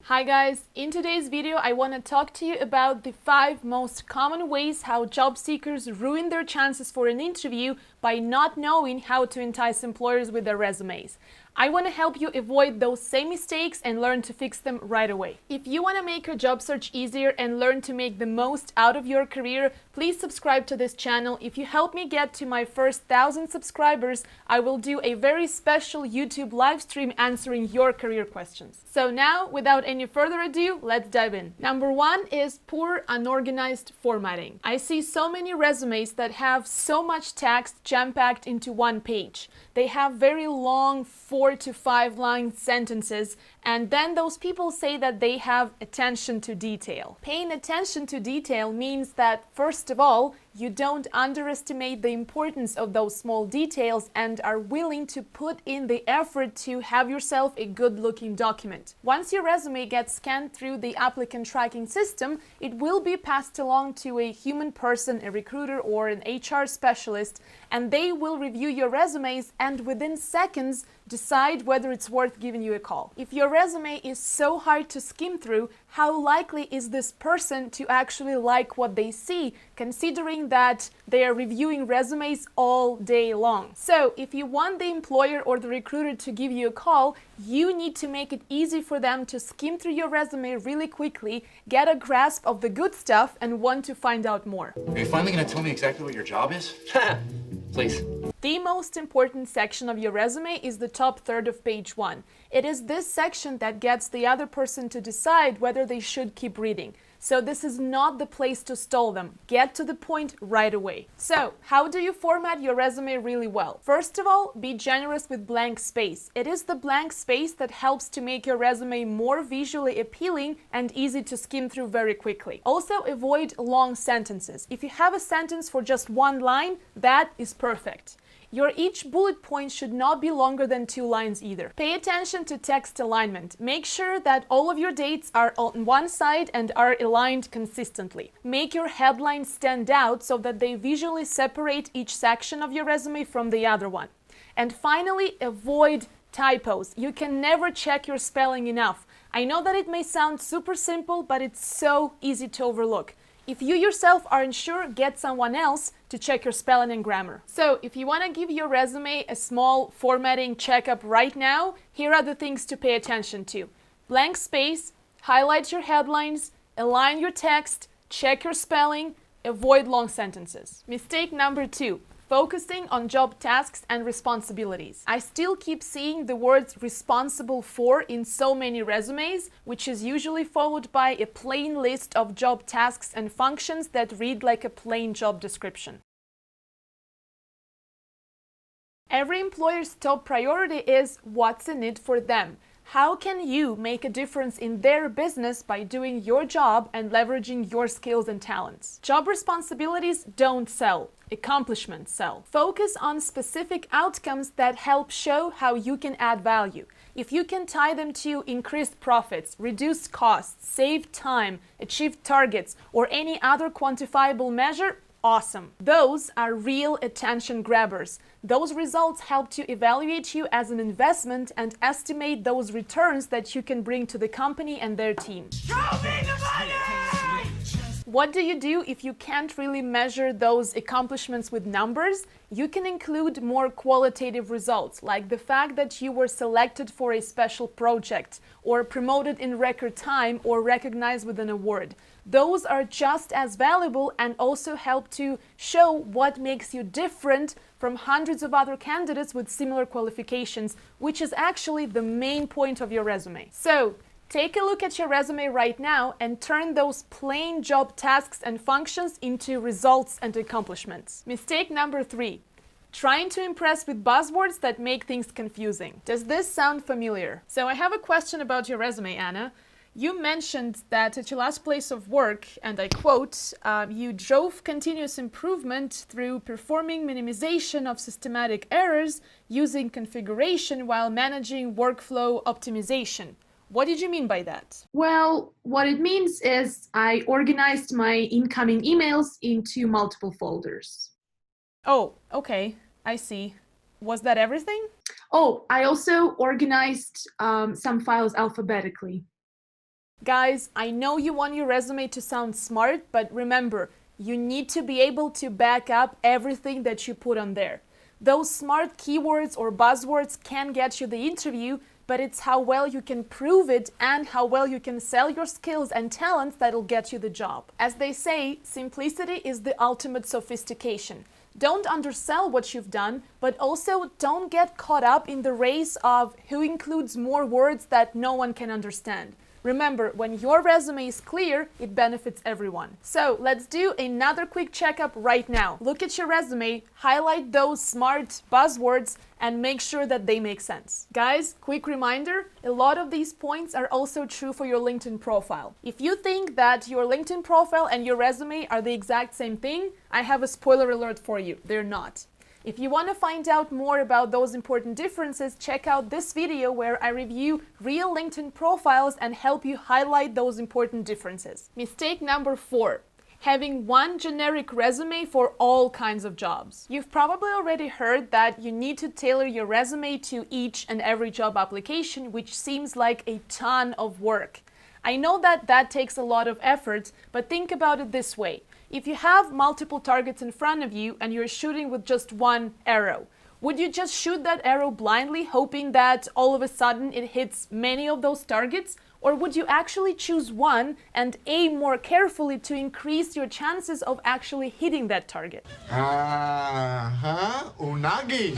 Hi guys, in today's video I want to talk to you about the 5 most common ways how job seekers ruin their chances for an interview by not knowing how to entice employers with their resumes. I want to help you avoid those same mistakes and learn to fix them right away. If you want to make your job search easier and learn to make the most out of your career, please subscribe to this channel. If you help me get to my first 1,000 subscribers, I will do a very special YouTube live stream answering your career questions. So now, without any further ado, let's dive in. Number 1 is poor, unorganized formatting. I see so many resumes that have so much text jam-packed into one page. They have very long 4 to 5 line sentences, and then those people say that they have attention to detail. Paying attention to detail means that, first of all, you don't underestimate the importance of those small details and are willing to put in the effort to have yourself a good-looking document. Once your resume gets scanned through the applicant tracking system, it will be passed along to a human person, a recruiter or an HR specialist, and they will review your resumes and within seconds decide whether it's worth giving you a call. If your resume is so hard to skim through, how likely is this person to actually like what they see, considering that they are reviewing resumes all day long? So if you want the employer or the recruiter to give you a call, you need to make it easy for them to skim through your resume really quickly, get a grasp of the good stuff, and want to find out more. Are you finally going to tell me exactly what your job is? Please. The most important section of your resume is the top third of page 1. It is this section that gets the other person to decide whether they should keep reading. So this is not the place to stall them. Get to the point right away. So, how do you format your resume really well? First of all, be generous with blank space. It is the blank space that helps to make your resume more visually appealing and easy to skim through very quickly. Also, avoid long sentences. If you have a sentence for just one line, that is perfect. Your each bullet point should not be longer than 2 lines either. Pay attention to text alignment. Make sure that all of your dates are on one side and are aligned consistently. Make your headlines stand out so that they visually separate each section of your resume from the other one. And finally, avoid typos. You can never check your spelling enough. I know that it may sound super simple, but it's so easy to overlook. If you yourself aren't sure, get someone else to check your spelling and grammar. So if you want to give your resume a small formatting checkup right now, here are the things to pay attention to. Blank space, highlight your headlines, align your text, check your spelling, avoid long sentences. Mistake number 2. Focusing on job tasks and responsibilities. I still keep seeing the words responsible for in so many resumes, which is usually followed by a plain list of job tasks and functions that read like a plain job description. Every employer's top priority is what's in it for them. How can you make a difference in their business by doing your job and leveraging your skills and talents? Job responsibilities don't sell. Accomplishments sell. Focus on specific outcomes that help show how you can add value. If you can tie them to increased profits, reduced costs, save time, achieve targets, or any other quantifiable measure, awesome. Those are real attention grabbers. Those results help to evaluate you as an investment and estimate those returns that you can bring to the company and their team. Show me the money! What do you do if you can't really measure those accomplishments with numbers? You can include more qualitative results, like the fact that you were selected for a special project, or promoted in record time, or recognized with an award. Those are just as valuable and also help to show what makes you different from hundreds of other candidates with similar qualifications, which is actually the main point of your resume. So, take a look at your resume right now and turn those plain job tasks and functions into results and accomplishments. Mistake number 3. Trying to impress with buzzwords that make things confusing. Does this sound familiar? So I have a question about your resume, Anna. You mentioned that at your last place of work, and I quote, you drove continuous improvement through performing minimization of systematic errors using configuration while managing workflow optimization. What did you mean by that? Well, what it means is I organized my incoming emails into multiple folders. Oh, okay, I see. Was that everything? Oh, I also organized some files alphabetically. Guys, I know you want your resume to sound smart, but remember, you need to be able to back up everything that you put on there. Those smart keywords or buzzwords can get you the interview, but it's how well you can prove it and how well you can sell your skills and talents that'll get you the job. As they say, simplicity is the ultimate sophistication. Don't undersell what you've done, but also don't get caught up in the race of who includes more words that no one can understand. Remember, when your resume is clear, it benefits everyone. So let's do another quick checkup right now. Look at your resume, highlight those smart buzzwords, and make sure that they make sense. Guys, quick reminder, a lot of these points are also true for your LinkedIn profile. If you think that your LinkedIn profile and your resume are the exact same thing, I have a spoiler alert for you. They're not. If you want to find out more about those important differences, check out this video where I review real LinkedIn profiles and help you highlight those important differences. Mistake number 4. Having one generic resume for all kinds of jobs. You've probably already heard that you need to tailor your resume to each and every job application, which seems like a ton of work. I know that takes a lot of effort, but think about it this way. If you have multiple targets in front of you and you're shooting with just one arrow, would you just shoot that arrow blindly, hoping that all of a sudden it hits many of those targets? Or would you actually choose one and aim more carefully to increase your chances of actually hitting that target? Unagi.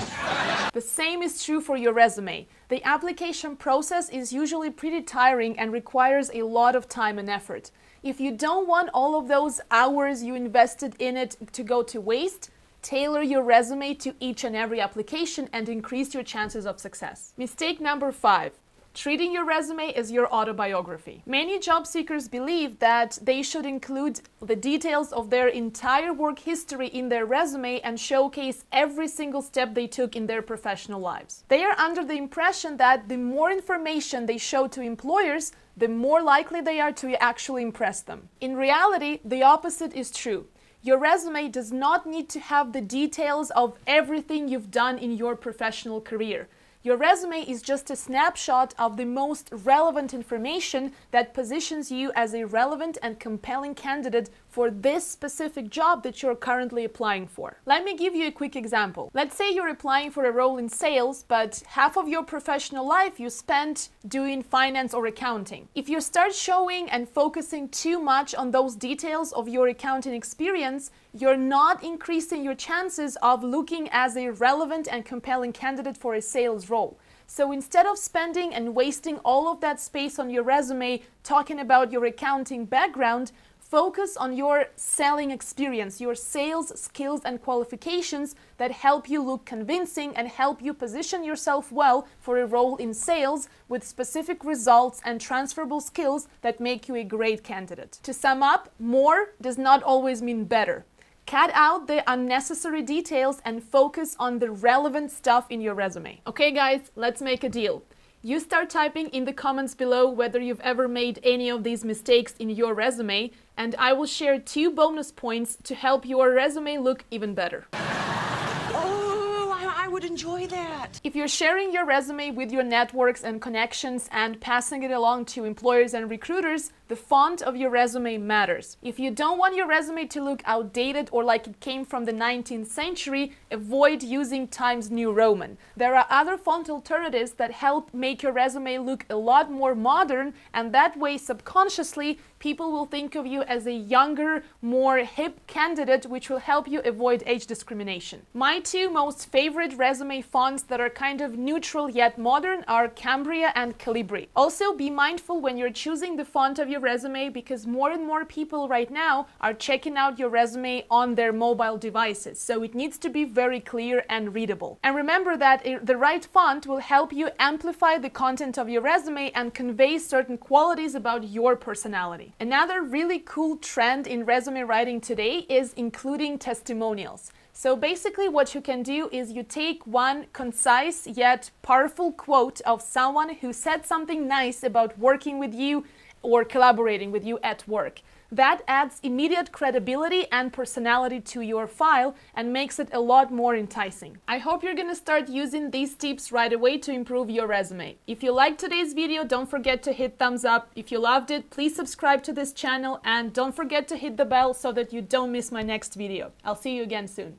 The same is true for your resume. The application process is usually pretty tiring and requires a lot of time and effort. If you don't want all of those hours you invested in it to go to waste, tailor your resume to each and every application and increase your chances of success. Mistake number 5. Treating your resume as your autobiography. Many job seekers believe that they should include the details of their entire work history in their resume and showcase every single step they took in their professional lives. They are under the impression that the more information they show to employers, the more likely they are to actually impress them. In reality, the opposite is true. Your resume does not need to have the details of everything you've done in your professional career. Your resume is just a snapshot of the most relevant information that positions you as a relevant and compelling candidate for this specific job that you're currently applying for. Let me give you a quick example. Let's say you're applying for a role in sales, but half of your professional life you spent doing finance or accounting. If you start showing and focusing too much on those details of your accounting experience, you're not increasing your chances of looking as a relevant and compelling candidate for a sales role. So instead of spending and wasting all of that space on your resume talking about your accounting background, focus on your selling experience, your sales skills and qualifications that help you look convincing and help you position yourself well for a role in sales with specific results and transferable skills that make you a great candidate. To sum up, more does not always mean better. Cut out the unnecessary details and focus on the relevant stuff in your resume. Okay guys, let's make a deal. You start typing in the comments below whether you've ever made any of these mistakes in your resume, and I will share 2 bonus points to help your resume look even better. I would enjoy that. If you're sharing your resume with your networks and connections and passing it along to employers and recruiters, the font of your resume matters. If you don't want your resume to look outdated or like it came from the 19th century, avoid using Times New Roman. There are other font alternatives that help make your resume look a lot more modern, and that way subconsciously people will think of you as a younger, more hip candidate, which will help you avoid age discrimination. My 2 most favorite resume fonts that are kind of neutral yet modern are Cambria and Calibri. Also, be mindful when you're choosing the font of your resume, because more and more people right now are checking out your resume on their mobile devices, so it needs to be very clear and readable. And remember that the right font will help you amplify the content of your resume and convey certain qualities about your personality. Another really cool trend in resume writing today is including testimonials. So basically what you can do is you take one concise yet powerful quote of someone who said something nice about working with you or collaborating with you at work. That adds immediate credibility and personality to your file and makes it a lot more enticing. I hope you're gonna start using these tips right away to improve your resume. If you liked today's video, don't forget to hit thumbs up. If you loved it, please subscribe to this channel and don't forget to hit the bell so that you don't miss my next video. I'll see you again soon.